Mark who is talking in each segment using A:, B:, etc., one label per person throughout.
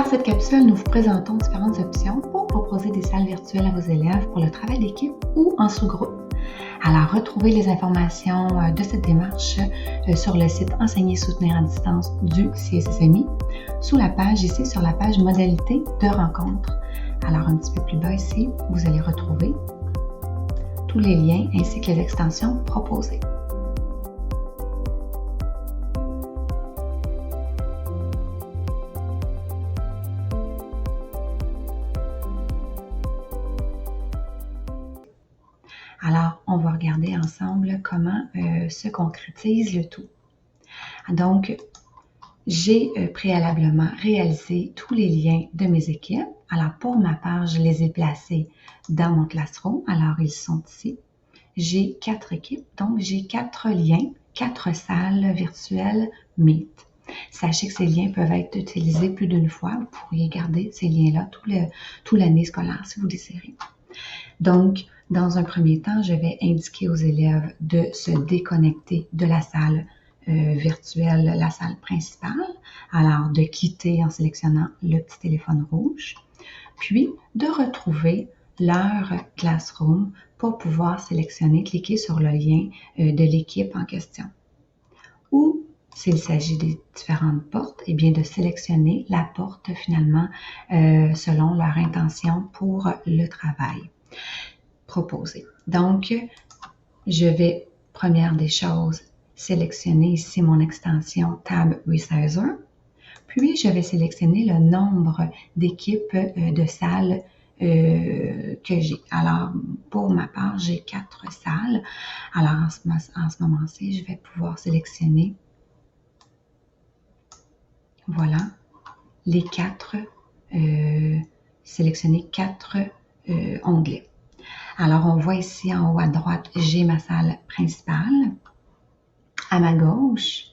A: Dans cette capsule, nous vous présentons différentes options pour proposer des salles virtuelles à vos élèves pour le travail d'équipe ou en sous-groupe. Alors, retrouvez les informations de cette démarche sur le site Enseigner et soutenir à distance du CSSMI, sous la page ici, sur la page Modalités de rencontre. Alors, un petit peu plus bas ici, vous allez retrouver tous les liens ainsi que les extensions proposées. Alors, on va regarder ensemble comment se concrétise le tout. Donc, j'ai préalablement réalisé tous les liens de mes équipes. Alors, pour ma part, je les ai placés dans mon Classroom. Alors, ils sont ici. J'ai 4 équipes, donc j'ai 4 liens, 4 salles virtuelles Meet. Sachez que ces liens peuvent être utilisés plus d'une fois. Vous pourriez garder ces liens-là toute l'année scolaire si vous désirez. Donc, dans un premier temps, je vais indiquer aux élèves de se déconnecter de la salle virtuelle, la salle principale. Alors, de quitter en sélectionnant le petit téléphone rouge, puis de retrouver leur Classroom pour pouvoir sélectionner, cliquer sur le lien de l'équipe en question. Ou, s'il s'agit des différentes portes, eh bien de sélectionner la porte finalement selon leur intention pour le travail proposé. Donc, je vais, première des choses, sélectionner ici mon extension Tab Resizer. Puis, je vais sélectionner le nombre d'équipes de salles que j'ai. Alors, pour ma part, j'ai 4 salles. Alors, en ce moment-ci, je vais pouvoir sélectionner, voilà, les 4, sélectionner 4 onglets. Alors, on voit ici en haut à droite, j'ai ma salle principale. À ma gauche,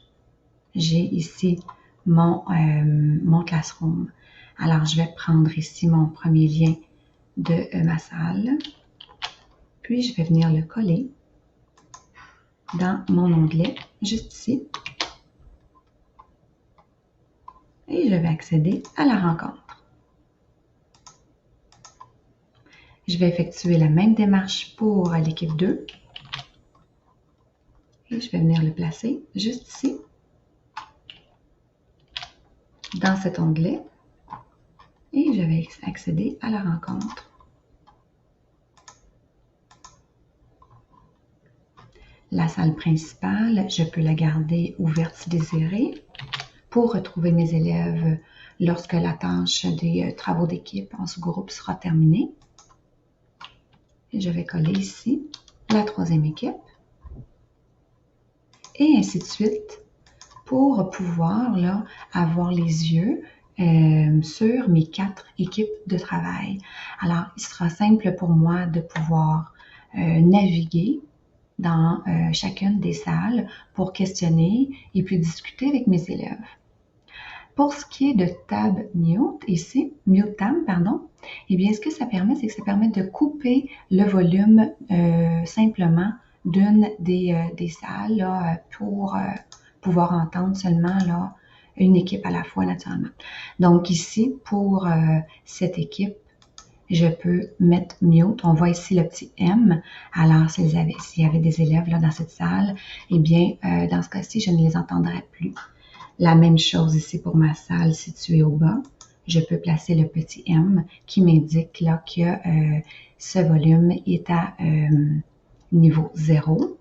A: j'ai ici mon Classroom. Alors, je vais prendre ici mon premier lien de ma salle. Puis, je vais venir le coller dans mon onglet, juste ici. Et je vais accéder à la rencontre. Je vais effectuer la même démarche pour l'équipe 2. Et je vais venir le placer juste ici, dans cet onglet. Et je vais accéder à la rencontre. La salle principale, je peux la garder ouverte si désiré pour retrouver mes élèves lorsque la tâche des travaux d'équipe en sous-groupe sera terminée. Et je vais coller ici la 3e équipe. Et ainsi de suite pour pouvoir là, avoir les yeux sur mes 4 équipes de travail. Alors, il sera simple pour moi de pouvoir naviguer dans chacune des salles pour questionner et puis discuter avec mes élèves. Pour ce qui est de Tab Mute, ici, Mute Tab, pardon, eh bien, ce que ça permet, c'est que ça permet de couper le volume simplement d'une des salles là, pour pouvoir entendre seulement là, une équipe à la fois, naturellement. Donc ici, pour cette équipe, je peux mettre Mute. On voit ici le petit M. Alors, s'il y avait des élèves là, dans cette salle, eh bien, dans ce cas-ci, je ne les entendrai plus. La même chose ici pour ma salle située au bas. Je peux placer le petit M qui m'indique là que ce volume est à niveau 0.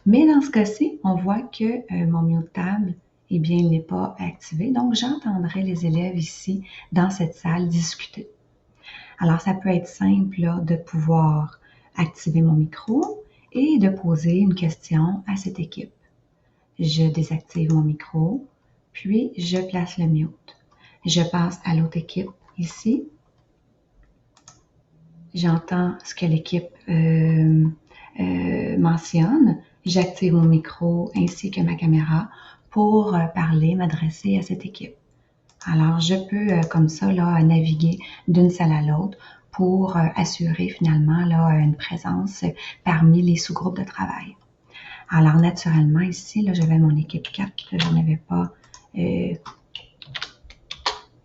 A: Mais dans ce cas-ci, on voit que mon Mute Tab, eh bien, il n'est pas activé. Donc, j'entendrai les élèves ici, dans cette salle, discuter. Alors, ça peut être simple là, de pouvoir activer mon micro et de poser une question à cette équipe. Je désactive mon micro, puis je place le mute. Je passe à l'autre équipe ici. J'entends ce que l'équipe mentionne. J'active mon micro ainsi que ma caméra pour parler, m'adresser à cette équipe. Alors, je peux comme ça là, naviguer d'une salle à l'autre pour assurer finalement là, une présence parmi les sous-groupes de travail. Alors, naturellement, ici, là, j'avais mon équipe 4, je n'avais pas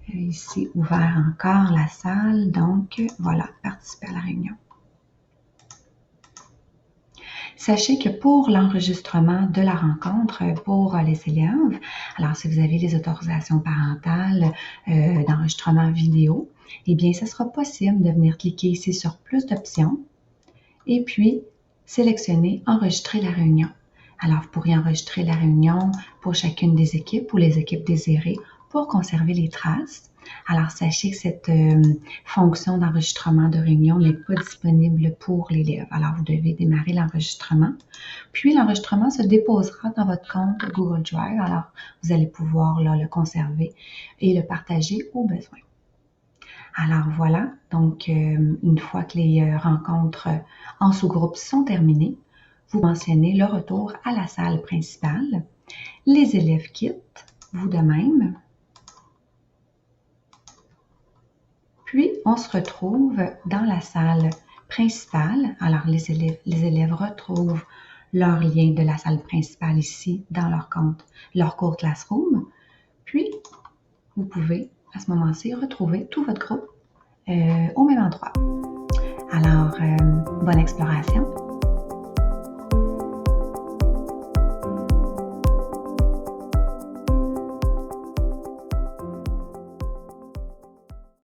A: Ici, ouvert encore la salle. Donc, voilà, participer à la réunion. Sachez que pour l'enregistrement de la rencontre pour les élèves, alors si vous avez les autorisations parentales d'enregistrement vidéo, eh bien, ce sera possible de venir cliquer ici sur plus d'options et puis sélectionner enregistrer la réunion. Alors, vous pourriez enregistrer la réunion pour chacune des équipes ou les équipes désirées pour conserver les traces. Alors, sachez que cette fonction d'enregistrement de réunion n'est pas disponible pour l'élève. Alors, vous devez démarrer l'enregistrement. Puis, l'enregistrement se déposera dans votre compte Google Drive. Alors, vous allez pouvoir là, le conserver et le partager au besoin. Alors voilà, donc une fois que les rencontres en sous-groupe sont terminées, vous mentionnez le retour à la salle principale. Les élèves quittent, vous de même. Puis, on se retrouve dans la salle principale. Alors, les élèves retrouvent leur lien de la salle principale ici dans leur compte, leur cours Classroom. Puis, vous pouvez à ce moment-ci retrouver tout votre groupe au même endroit. Alors, bonne exploration!